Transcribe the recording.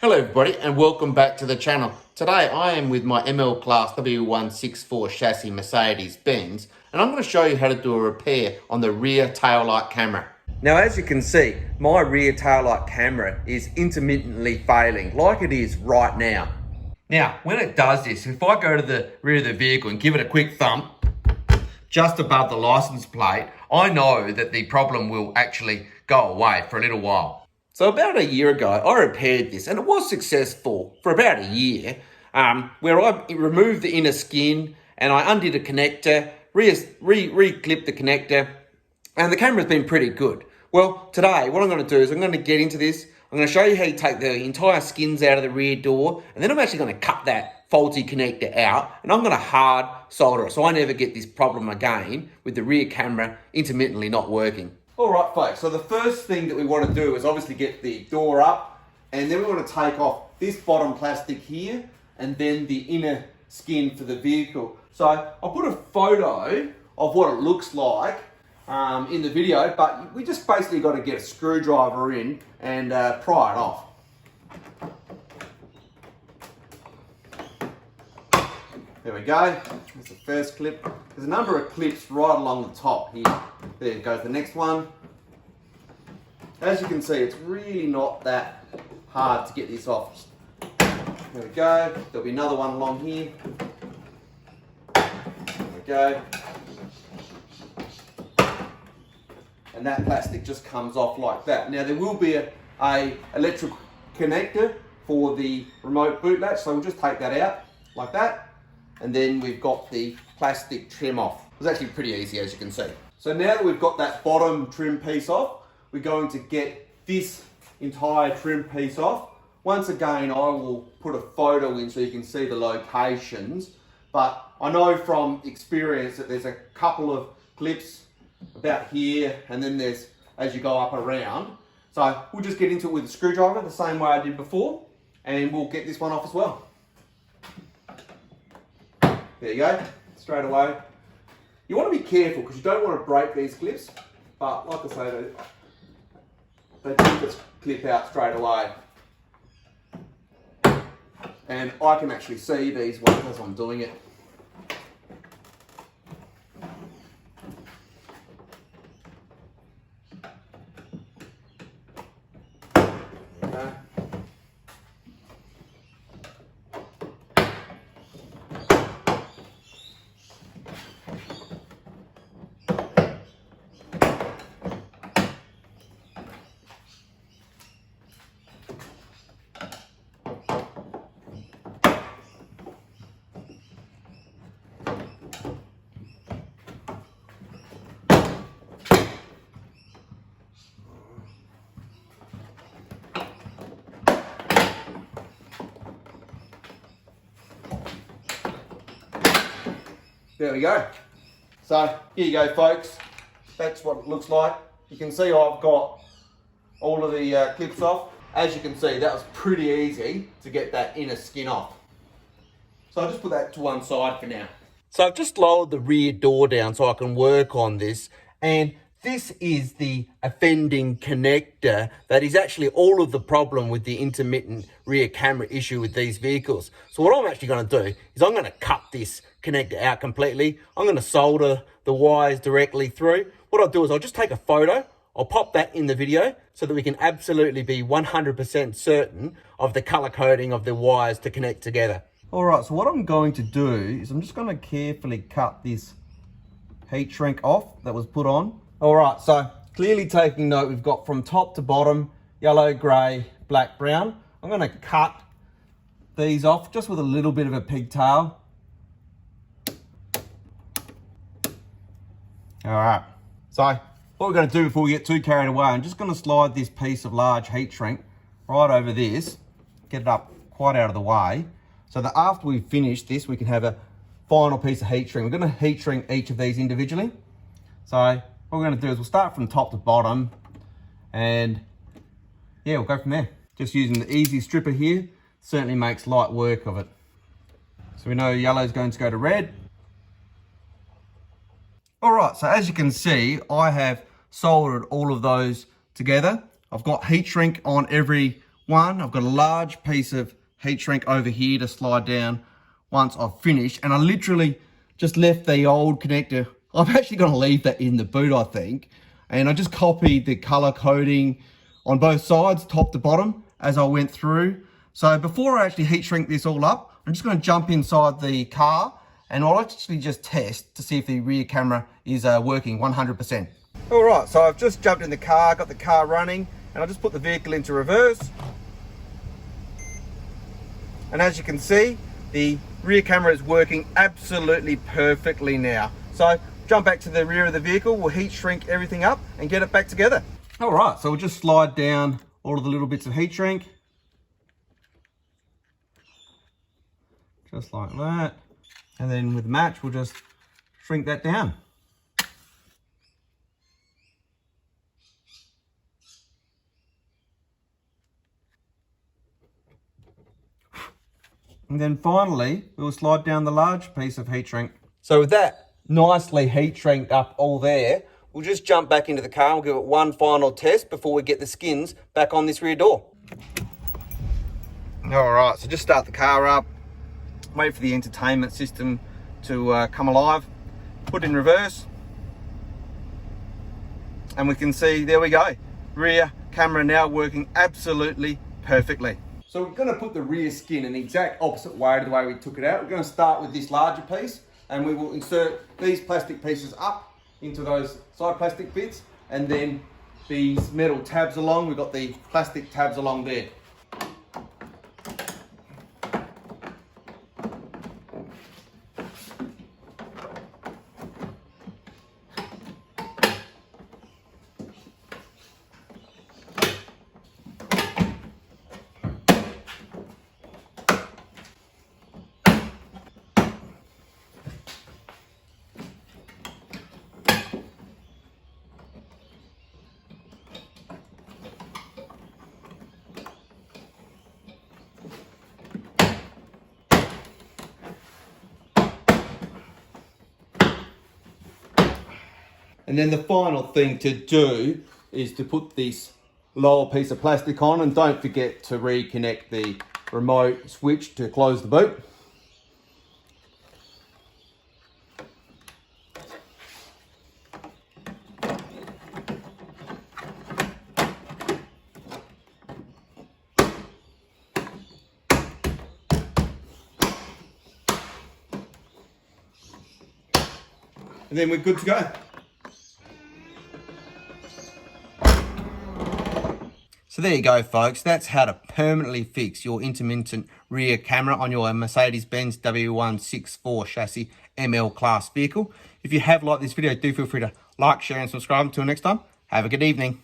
Hello everybody and welcome back to the channel. Today I am with my ML-Class W164 chassis Mercedes Benz and I'm going to show you how to do a repair on the rear taillight camera. Now as you can see, my rear taillight camera is intermittently failing like it is right now. Now when it does this, if I go to the rear of the vehicle and give it a quick thump just above the license plate, I know that the problem will actually go away for a little while. So about a year ago, I repaired this and it was successful for about a year, where I removed the inner skin and I undid a connector, re-clipped the connector, and the camera's been pretty good. Well, today, what I'm going to do is I'm going to get into this. I'm going to show you how you take the entire skins out of the rear door, and then I'm actually going to cut that faulty connector out, and I'm going to hard solder it so I never get this problem again with the rear camera intermittently not working. All right, folks, so the first thing that we want to do is obviously get the door up, and then we want to take off this bottom plastic here and then the inner skin for the vehicle. So I'll put a photo of what it looks like in the video, but we just basically got to get a screwdriver in and pry it off. There we go, that's the first clip. There's a number of clips right along the top here. There goes the next one. As you can see, it's really not that hard to get this off. There we go, there'll be another one along here. There we go. And that plastic just comes off like that. Now there will be a electric connector for the remote boot latch, so we'll just take that out like that. And then we've got the plastic trim off. It was actually pretty easy, as you can see. So now that we've got that bottom trim piece off, we're going to get this entire trim piece off. Once again, I will put a photo in so you can see the locations, but I know from experience that there's a couple of clips about here, and then there's as you go up around. So we'll just get into it with a screwdriver the same way I did before, and we'll get this one off as well. There you go, straight away. You want to be careful because you don't want to break these clips, but like I say, they do just clip out straight away. And I can actually see these ones as I'm doing it. Okay. There we go. So here you go, folks. That's what it looks like. You can see I've got all of the clips off. As you can see, that was pretty easy to get that inner skin off. So I'll just put that to one side for now. So I've just lowered the rear door down so I can work on this, and this is the offending connector that is actually all of the problem with the intermittent rear camera issue with these vehicles. So what I'm actually going to do is I'm going to cut this connector out completely. I'm going to solder the wires directly through. What I'll do is I'll just take a photo. I'll pop that in the video so that we can absolutely be 100% certain of the color coding of the wires to connect together. All right, so what I'm going to do is I'm just going to carefully cut this heat shrink off that was put on. All right, so clearly taking note, we've got from top to bottom, yellow, gray, black, brown. I'm going to cut these off just with a little bit of a pigtail. All right, so what we're going to do before we get too carried away, I'm just going to slide this piece of large heat shrink right over this, get it up quite out of the way, so that after we finish this, we can have a final piece of heat shrink. We're going to heat shrink each of these individually. So what we're going to do is we'll start from top to bottom, and yeah, we'll go from there. Just using the easy stripper here, certainly makes light work of it. So we know yellow is going to go to red. All right, so as you can see, I have soldered all of those together. I've got heat shrink on every One, I've got a large piece of heat shrink over here to slide down once I've finished. And I literally just left the old connector. I'm actually going to leave that in the boot, I think. And I just copied the color coding on both sides, top to bottom, as I went through. So before I actually heat shrink this all up, I'm just going to jump inside the car and I'll actually just test to see if the rear camera is working 100%. All right, so I've just jumped in the car, got the car running, and I'll just put the vehicle into reverse. And as you can see, the rear camera is working absolutely perfectly now. So jump back to the rear of the vehicle, we'll heat shrink everything up and get it back together. All right, so we'll just slide down all of the little bits of heat shrink. Just like that. And then with the match, we'll just shrink that down. And then finally, we'll slide down the large piece of heat shrink. So with that nicely heat shrinked up all there, we'll just jump back into the car and we'll give it one final test before we get the skins back on this rear door. All right, so just start the car up, wait for the entertainment system to come alive, put in reverse, and we can see, there we go, rear camera now working absolutely perfectly. So we're going to put the rear skin in the exact opposite way to the way we took it out. We're going to start with this larger piece and we will insert these plastic pieces up into those side plastic bits, and then these metal tabs along, we've got the plastic tabs along there. And then the final thing to do is to put this lower piece of plastic on, and don't forget to reconnect the remote switch to close the boot. And then we're good to go. So there you go, folks. That's how to permanently fix your intermittent rear camera on your Mercedes Benz W164 chassis ML class vehicle. If you have liked this video, do feel free to like, share and subscribe. Until next time, have a good evening.